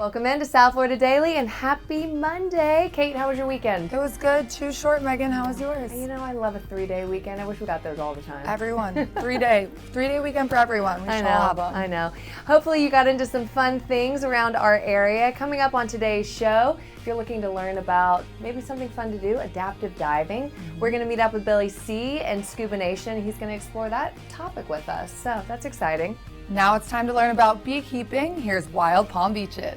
Welcome into South Florida Daily and happy Monday. Kate, how was your weekend? It was good. Too short, Megan. How was yours? You know, I love a 3-day weekend. I wish we got those all the time. Everyone. 3-day weekend for everyone. We should all have one. I know. Hopefully you got into some fun things around our area. Coming up on today's show, if you're looking to learn about maybe something fun to do, adaptive diving, we're going to meet up with Billy C. and Scuba Nation. He's going to explore that topic with us. So that's exciting. Now it's time to learn about beekeeping. Here's Wild Palm Beaches.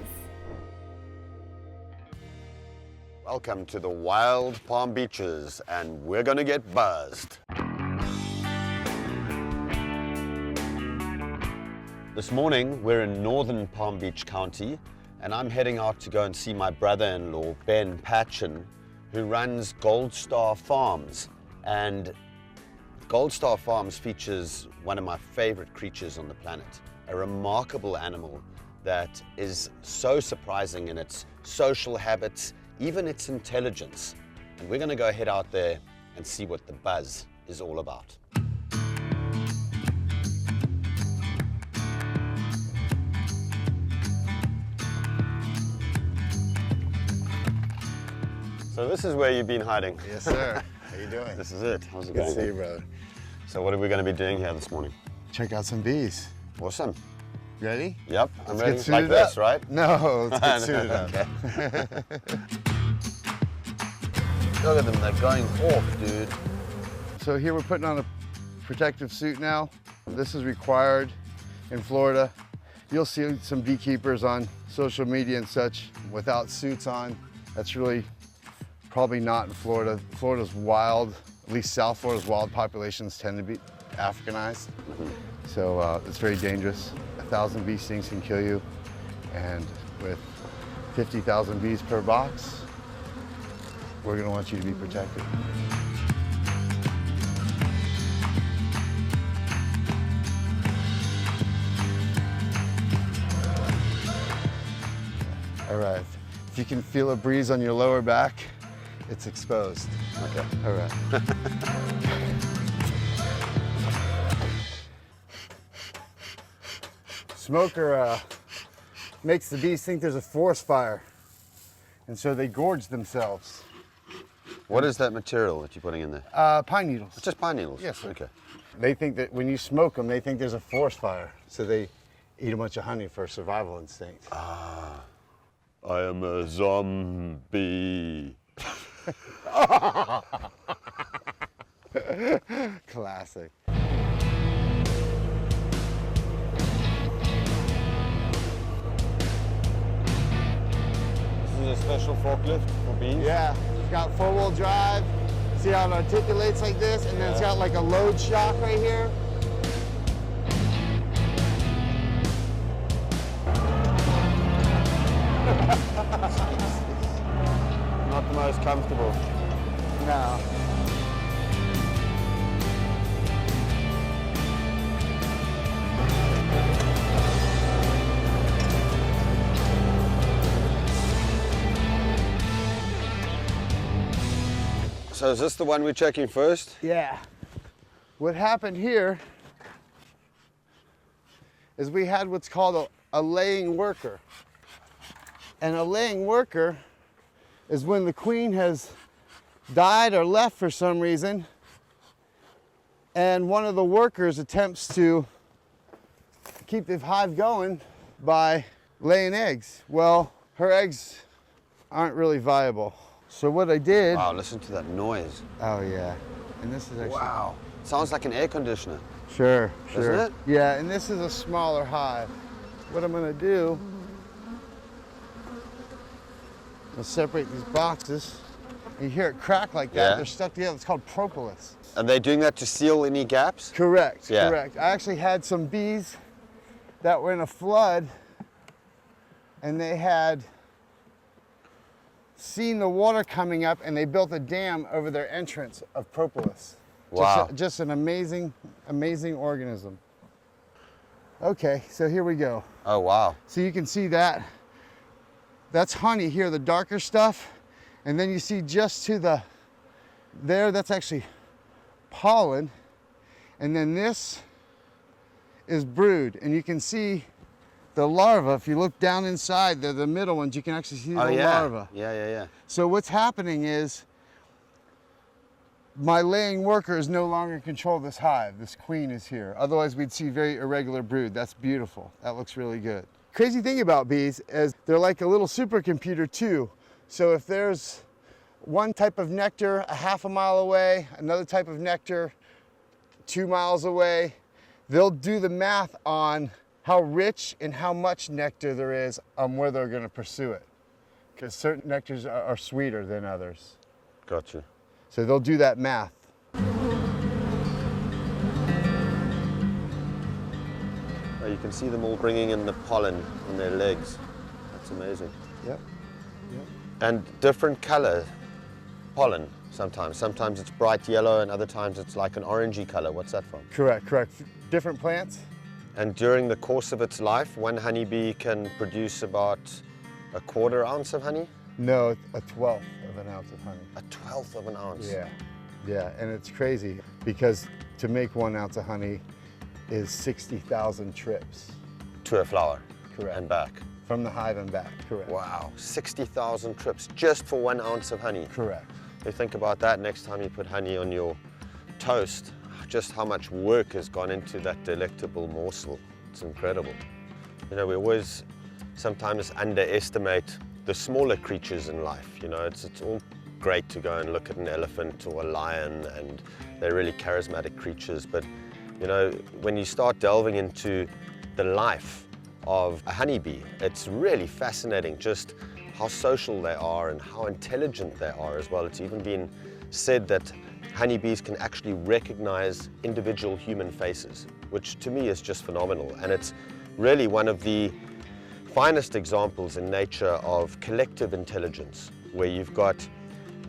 Welcome to the Wild Palm Beaches, and we're gonna get buzzed. This morning, we're in northern Palm Beach County, and I'm heading out to go and see my brother-in-law, Ben Patchen, who runs Gold Star Farms. And Gold Star Farms features one of my favorite creatures on the planet, a remarkable animal that is so surprising in its social habits, even its intelligence. And we're gonna go head out there and see what the buzz is all about. So this is where you've been hiding. Yes, sir. How you doing? This is it. How's it Good going? to see you, brother. So what are we gonna be doing here this morning? Check out some bees. Awesome. Ready? Yep, I'm Let's ready. get Like suited this, up. right? No, let's get suited up. Okay. Look at them, they're going off, dude. So here we're putting on a protective suit now. This is required in Florida. You'll see some beekeepers on social media and such without suits on. That's really probably not in Florida. Florida's wild, at least South Florida's wild populations tend to be Africanized. So it's very dangerous. 1,000 bee stings can kill you. And with 50,000 bees per box, we're gonna want you to be protected. All right, if you can feel a breeze on your lower back, it's exposed. Okay. All right. Smoker makes the bees think there's a forest fire, and so they gorge themselves. What is that material that you're putting in there? Pine needles. It's just pine needles? Yes, sir. Okay. They think that when you smoke them, they think there's a forest fire, so they eat a bunch of honey for survival instinct. I am a zombie. Classic. This is a special forklift for bees? Yeah, it's got four-wheel drive. See how it articulates like this, and then it's got like a load shock right here. Not the most comfortable. No. So is this the one we're checking first? Yeah. What happened here is we had what's called a laying worker. And a laying worker is when the queen has died or left for some reason, and one of the workers attempts to keep the hive going by laying eggs. Well, her eggs aren't really viable. So what I did... Wow, listen to that noise. Oh yeah, and this is actually... Wow. Sounds like an air conditioner. Sure. Isn't it? Yeah, and this is a smaller hive. What I'm gonna do, I'll separate these boxes. You hear it crack like that, Yeah. they're stuck together. It's called propolis. Are they doing that to seal any gaps? Correct, Yeah. correct. I actually had some bees that were in a flood, and they had seen the water coming up, and they built a dam over their entrance of propolis. Wow. Just an amazing, amazing organism. Okay, so here we go. Oh, wow. So you can see that. That's honey here, the darker stuff. And then you see just to the, there, that's actually pollen. And then this is brood. And you can see the larva, if you look down inside, they're the middle ones, you can actually see the larva. Yeah. So what's happening is my laying worker is no longer in control of this hive. This queen is here. Otherwise we'd see very irregular brood. That's beautiful. That looks really good. Crazy thing about bees is they're like a little supercomputer too. So if there's one type of nectar a half a mile away, another type of nectar 2 miles away, they'll do the math on how rich and how much nectar there is on where they're going to pursue it. Because certain nectars are sweeter than others. Got you. So they'll do that math. Oh, you can see them all bringing in the pollen on their legs. That's amazing. Yep. And different color pollen sometimes. Sometimes it's bright yellow and other times it's like an orangey color. What's that from? Correct. Different plants? And during the course of its life, one honeybee can produce about a 1/4 ounce of honey? No, a 1/12 of an ounce of honey. A 1/12 of an ounce? Yeah, and it's crazy because to make 1 ounce of honey is 60,000 trips. To a flower? Correct. And back? From the hive and back, correct. Wow, 60,000 trips just for 1 ounce of honey. Correct. You think about that next time you put honey on your toast, just how much work has gone into that delectable morsel. It's incredible. You know, we always sometimes underestimate the smaller creatures in life. You know, it's all great to go and look at an elephant or a lion, and they're really charismatic creatures. But, you know, when you start delving into the life of a honeybee, it's really fascinating just how social they are and how intelligent they are as well. It's even been said that honeybees can actually recognize individual human faces, which to me is just phenomenal. And it's really one of the finest examples in nature of collective intelligence, where you've got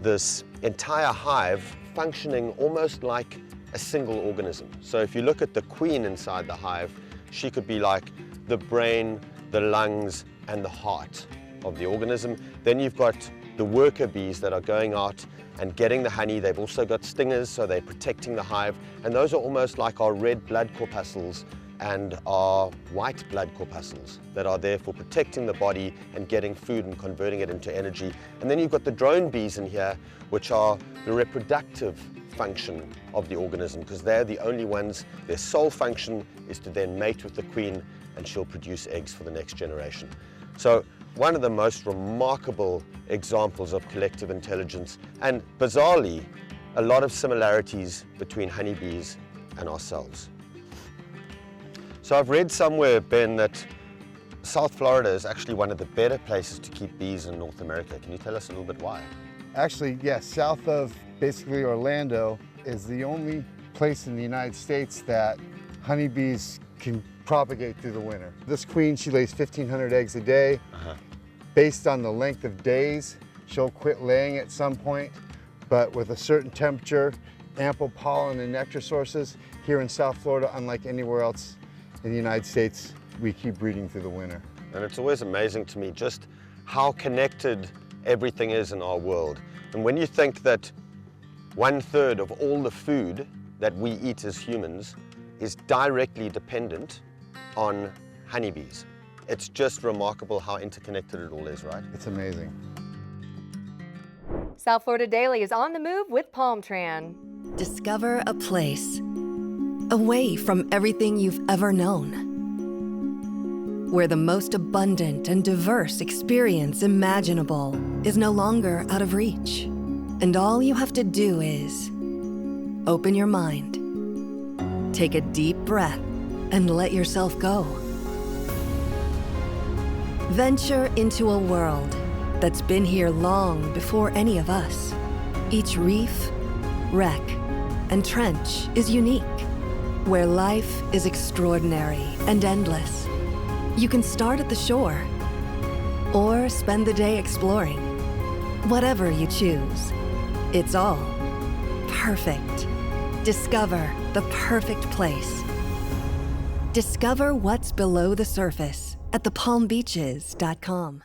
this entire hive functioning almost like a single organism. So if you look at the queen inside the hive, she could be like the brain, the lungs, and the heart of the organism. Then you've got the worker bees that are going out and getting the honey. They've also got stingers, so they're protecting the hive. And those are almost like our red blood corpuscles and our white blood corpuscles that are there for protecting the body and getting food and converting it into energy. And then you've got the drone bees in here, which are the reproductive function of the organism, because they're the only ones, their sole function is to then mate with the queen, and she'll produce eggs for the next generation. So one of the most remarkable examples of collective intelligence, and bizarrely, a lot of similarities between honeybees and ourselves. So I've read somewhere, Ben, that South Florida is actually one of the better places to keep bees in North America. Can you tell us a little bit why? Actually, yes, south of basically Orlando is the only place in the United States that honeybees can propagate through the winter. This queen, she lays 1,500 eggs a day. Based on the length of days, she'll quit laying at some point, but with a certain temperature, ample pollen and nectar sources, here in South Florida, unlike anywhere else in the United States, we keep breeding through the winter. And it's always amazing to me just how connected everything is in our world. And when you think that 1/3 of all the food that we eat as humans is directly dependent on honeybees, it's just remarkable how interconnected it all is, right? It's amazing. South Florida Daily is on the move with Palmtran. Discover a place away from everything you've ever known, where the most abundant and diverse experience imaginable is no longer out of reach. And all you have to do is open your mind, take a deep breath, and let yourself go. Venture into a world that's been here long before any of us. Each reef, wreck, and trench is unique, where life is extraordinary and endless. You can start at the shore or spend the day exploring. Whatever you choose, it's all perfect. Discover the perfect place. Discover what's below the surface at thepalmbeaches.com.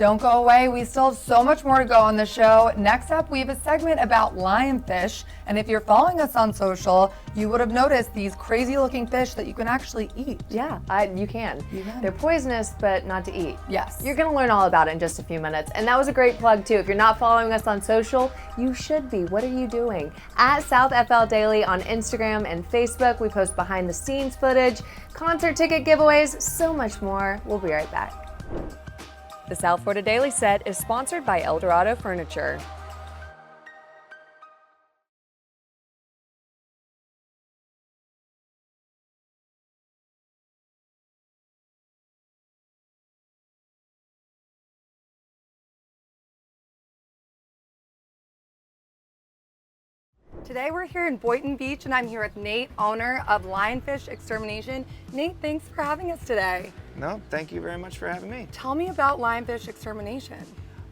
Don't go away. We still have so much more to go on the show. Next up, we have a segment about lionfish. And if you're following us on social, you would have noticed these crazy looking fish that you can actually eat. Yeah, you can. You can. They're poisonous, but not to eat. Yes. You're gonna learn all about it in just a few minutes. And that was a great plug too. If you're not following us on social, you should be. What are you doing? At South FL Daily on Instagram and Facebook. We post behind the scenes footage, concert ticket giveaways, so much more. We'll be right back. The South Florida Daily Set is sponsored by Eldorado Furniture. Today we're here in Boynton Beach and I'm here with Nate, owner of Lionfish Extermination. Nate, thanks for having us today. No, thank you very much for having me. Tell me about Lionfish Extermination.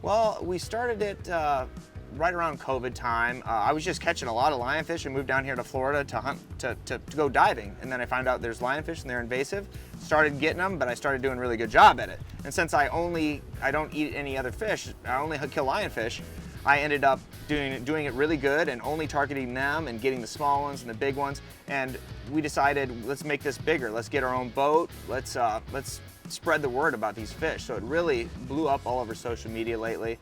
Well, we started it right around COVID time. I was just catching a lot of lionfish and moved down here to Florida to hunt, to go diving. And then I found out there's lionfish and they're invasive. Started getting them, but I started doing a really good job at it. And since I don't eat any other fish, I only kill lionfish, I ended up doing it really good and only targeting them and getting the small ones and the big ones. And we decided, let's make this bigger. Let's get our own boat. Let's spread the word about these fish. So it really blew up all over social media lately,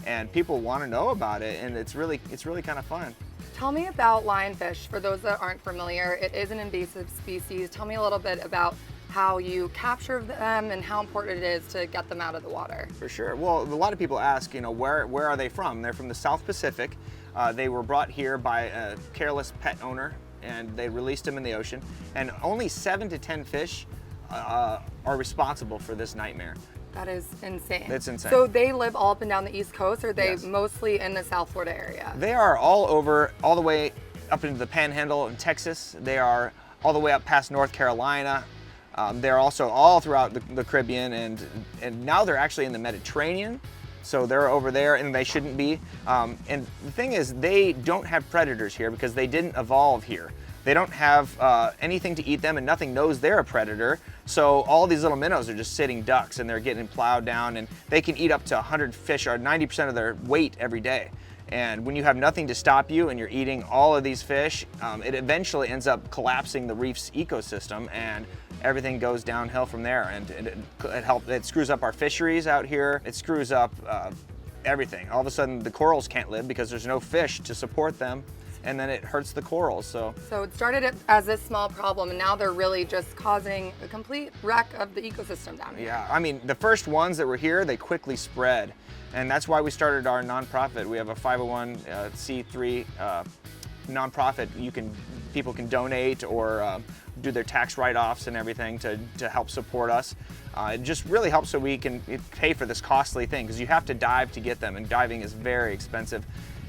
and people want to know about it, and it's really kind of fun. Tell me about lionfish. For those that aren't familiar, it is an invasive species. Tell me a little bit about how you capture them and how important it is to get them out of the water. For sure. Well, a lot of people ask, where are they from? They're from the South Pacific. They were brought here by a careless pet owner, and they released them in the ocean. And only 7 to 10 fish are responsible for this nightmare. That is insane. It's insane. So they live all up and down the East Coast, or are they Yes. mostly in the South Florida area? They are all over, all the way up into the Panhandle in Texas. They are all the way up past North Carolina. They're also all throughout the Caribbean, and now they're actually in the Mediterranean. So they're over there, and they shouldn't be. And the thing is, they don't have predators here because they didn't evolve here. They don't have anything to eat them, and nothing knows they're a predator. So all these little minnows are just sitting ducks, and they're getting plowed down, and they can eat up to 100 fish, or 90% of their weight every day. And when you have nothing to stop you and you're eating all of these fish, it eventually ends up collapsing the reef's ecosystem, and everything goes downhill from there. And it screws up our fisheries out here. It screws up everything. All of a sudden, the corals can't live because there's no fish to support them, and then it hurts the corals. So it started as this small problem, and now they're really just causing a complete wreck of the ecosystem down here. yeah, I mean, the first ones that were here, they quickly spread. And that's why we started our nonprofit. We have a 501c3 nonprofit. People can donate or do their tax write-offs and everything to help support us. It just really helps so we can pay for this costly thing, because you have to dive to get them, and diving is very expensive.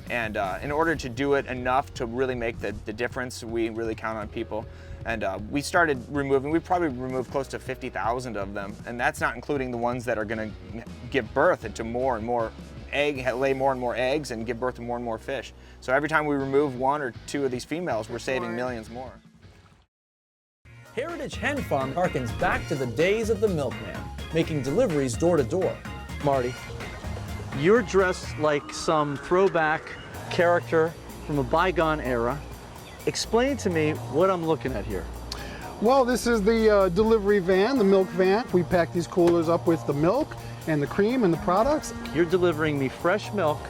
And in order to do it enough to really make the difference, we really count on people. And we started removing, we probably removed close to 50,000 of them. And that's not including the ones that are gonna give birth to more and more lay more and more eggs and give birth to more and more fish. So every time we remove 1 or 2 of these females, we're saving millions more. Heritage Hen Farm harkens back to the days of the milkman, making deliveries door to door. Marty, you're dressed like some throwback character from a bygone era. Explain to me what I'm looking at here. Well, this is the delivery van, the milk van. We pack these coolers up with the milk and the cream and the products. You're delivering me fresh milk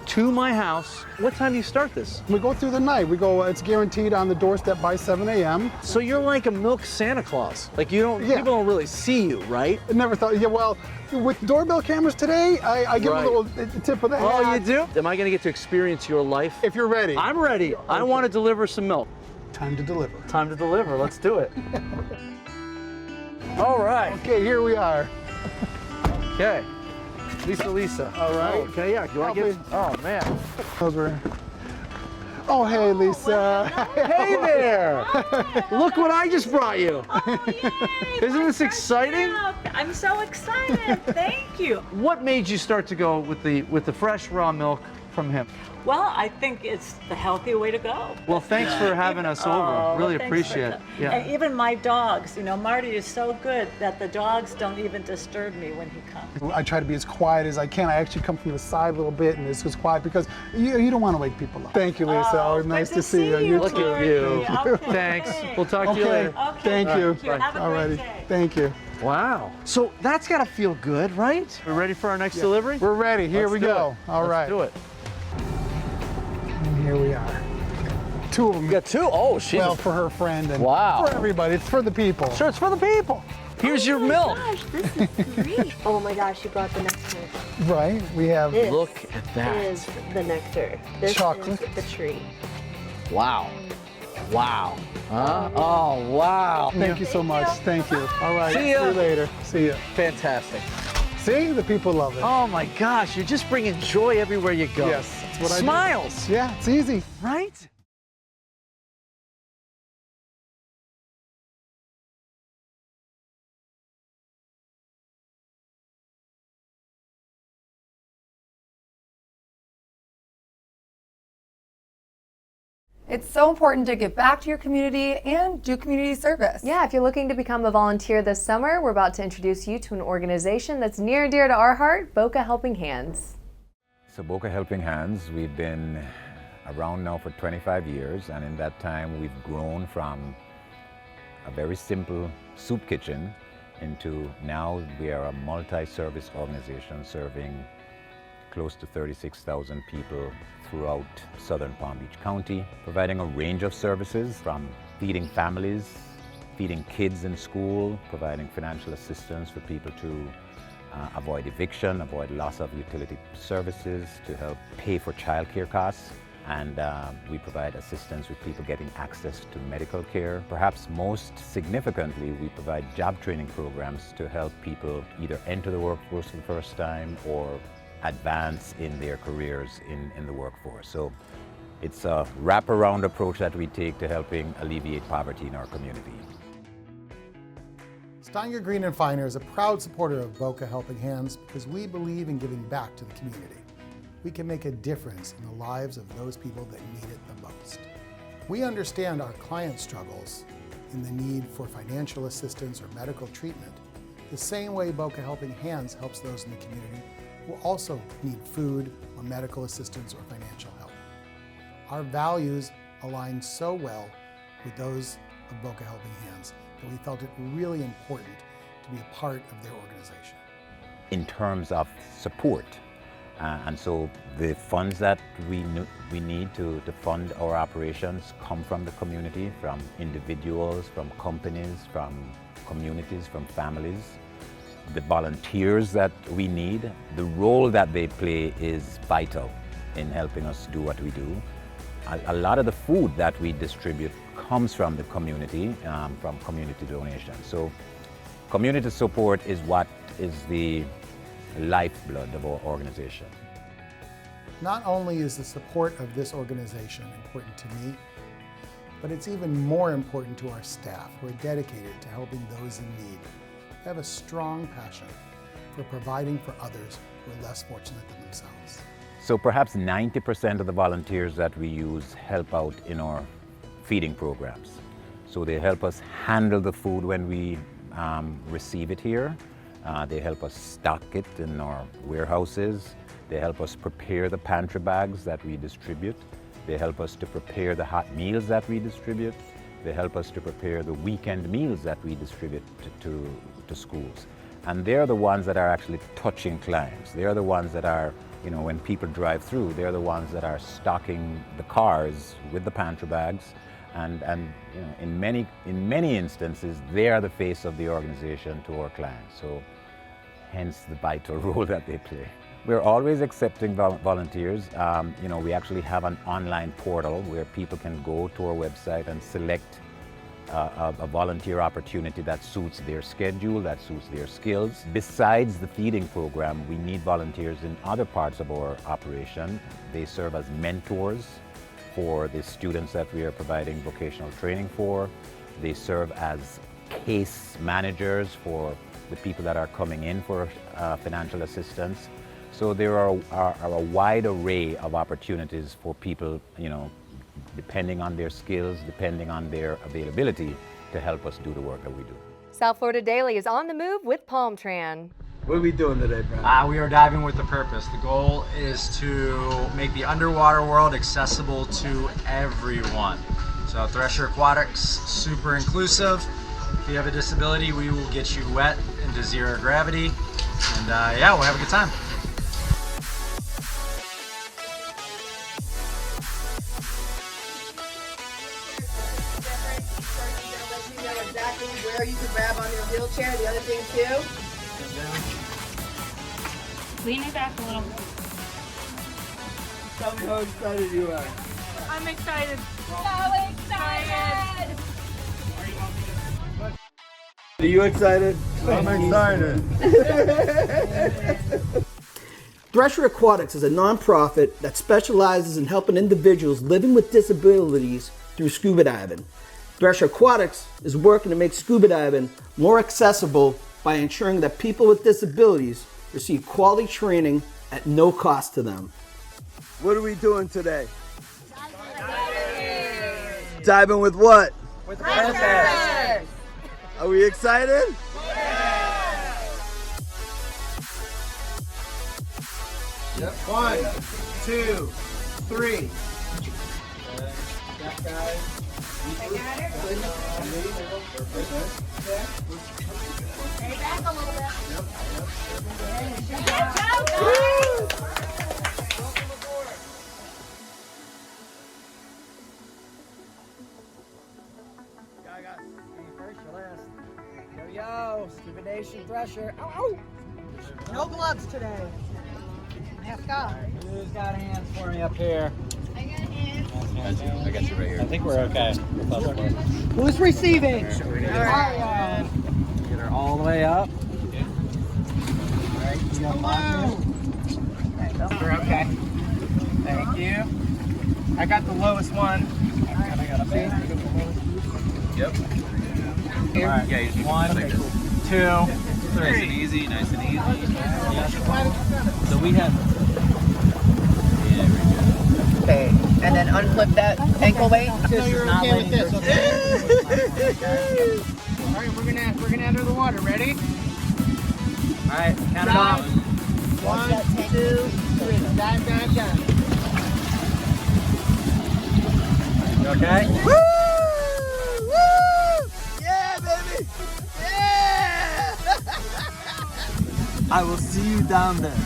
to my house. What time do you start this? We go through the night. It's guaranteed on the doorstep by 7 a.m. So you're like a milk Santa Claus. Like people don't really see you, right? I never thought, well, with doorbell cameras today, I give Right. a little tip of the hat. Oh, you do? Am I gonna get to experience your life? If you're ready. I'm ready. I want to deliver some milk. Time to deliver. Time to deliver. Let's do it. All right. Okay, here we are. Okay. Lisa. All right. Okay, yeah. You want to get? Oh man. Those were... Oh, hey, Lisa. Hey there! Look what I just brought you. Oh, yay! Isn't this exciting? I'm so excited. Thank you. What made you start to go with the fresh raw milk from him? Well, I think it's the healthy way to go. Well, thanks for having us over. Really thanks appreciate it. for- And even my dogs, you know, Marty is so good that the dogs don't even disturb me when he comes. I try to be as quiet as I can. I actually come from the side a little bit and it's as quiet because you don't want to wake people up. Thank you, Lisa. Always nice to see you. Look at you. Okay. Thanks. We'll talk to you later. Okay. Thank you. Have a great Alrighty. day. Thank you. Wow. So that's got to feel good, right? We're ready for our next delivery? We're ready. Here Let's we do go. it. All right. Let's do it. And here we are. Two of them. You got two? Oh, she's Well, for her friend and Wow. for everybody. It's for the people. Sure, it's for the people. Here's your milk. Gosh, this is great. Oh my gosh, you brought the nectar. Right. We have This Look at that. is the nectar. This Chocolate. is the tree. Wow. Wow. Huh? Oh, wow. Thank you so much. Thank you. All right. See ya. you later. See you. Fantastic. See, the people love it. Oh my gosh, you're just bringing joy everywhere you go. Yes, that's what I do. Smiles, Yeah, it's easy. right? It's so important to give back to your community and do community service. Yeah, if you're looking to become a volunteer this summer, we're about to introduce you to an organization that's near and dear to our heart, Boca Helping Hands. So Boca Helping Hands, we've been around now for 25 years, and in that time we've grown from a very simple soup kitchen into now we are a multi-service organization serving close to 36,000 people throughout southern Palm Beach County, providing a range of services from feeding families, feeding kids in school, providing financial assistance for people to avoid eviction, avoid loss of utility services, to help pay for childcare costs. And we provide assistance with people getting access to medical care. Perhaps most significantly, we provide job training programs to help people either enter the workforce for the first time or advance in their careers in the workforce. So it's a wraparound approach that we take to helping alleviate poverty in our community. Steiner Green and Finer is a proud supporter of Boca Helping Hands because we believe in giving back to the community. We can make a difference in the lives of those people that need it the most. We understand our clients' struggles in the need for financial assistance or medical treatment, the same way Boca Helping Hands helps those in the community who also need food or medical assistance or financial help. Our values align so well with those of Boca Helping Hands that we felt it really important to be a part of their organization. In terms of support, and so the funds that we need to fund our operations come from the community, from individuals, from companies, from communities, from families. The volunteers that we need, the role that they play is vital in helping us do what we do. A lot of the food that we distribute comes from the community, from community donations. So community support is what is the lifeblood of our organization. Not only is the support of this organization important to me, but it's even more important to our staff who are dedicated to helping those in need. They have a strong passion for providing for others who are less fortunate than themselves. So perhaps 90% of the volunteers that we use help out in our feeding programs. So they help us handle the food when we receive it here. They help us stock it in our warehouses. They help us prepare the pantry bags that we distribute. They help us to prepare the hot meals that we distribute. They help us to prepare the weekend meals that we distribute to schools. And they're the ones that are actually touching clients. They're the ones that are, you know, when people drive through, they're the ones that are stocking the cars with the pantry bags. And you know, in many instances, they are the face of the organization to our clients. So hence the vital role that they play. We're always accepting volunteers. You know, we actually have an online portal where people can go to our website and select a volunteer opportunity that suits their schedule, that suits their skills. Besides the feeding program, we need volunteers in other parts of our operation. They serve as mentors for the students that we are providing vocational training for. They serve as case managers for the people that are coming in for financial assistance. So there are a wide array of opportunities for people, depending on their skills, depending on their availability, to help us do the work that we do. South Florida Daily is on the move with Palm Tran. What are we doing today, Brad? We are diving with a purpose. The goal is to make the underwater world accessible to everyone. So Thresher Aquatics, super inclusive. If you have a disability, we will get you wet into zero gravity. And yeah, we'll have a good time. Exactly where you can grab on your wheelchair. The other thing too. Lean it back a little. Tell me how excited you are. I'm excited. So excited! Are you excited? I'm excited. Thresher Aquatics is a nonprofit that specializes in helping individuals living with disabilities through scuba diving. Thresher Aquatics is working to make scuba diving more accessible by ensuring that people with disabilities receive quality training at no cost to them. What are we doing today? Diving with what? With Thresher! Are we excited? Yep. 1, 2, 3. That guy. Stay back a little bit. Yo, Scuba Nation Thresher. Ow, ow. No gloves today. Let's go. Who's got hands for me up here? I got hands. I got you right here. I think we're okay. Who's receiving? Get her all the way up. Alright, you got we're okay. Thank you. I got the lowest one. I got a base. Yep. Alright, yeah, 1, 2, 3. Nice and easy, nice and easy. So we have. Okay, and then unflip that ankle weight. This is not okay with this, okay? Alright, we're gonna enter the water. Ready? Alright, count it off. 1, 2, 3. Dive, dive, dive. You okay? Woo! Woo! Yeah, baby! Yeah! I will see you down there.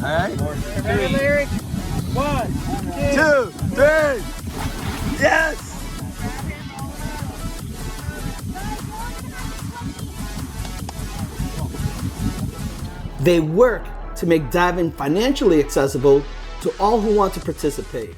Alright? Ready, Larry? 1, 2, 3. Yes! They work to make diving financially accessible to all who want to participate.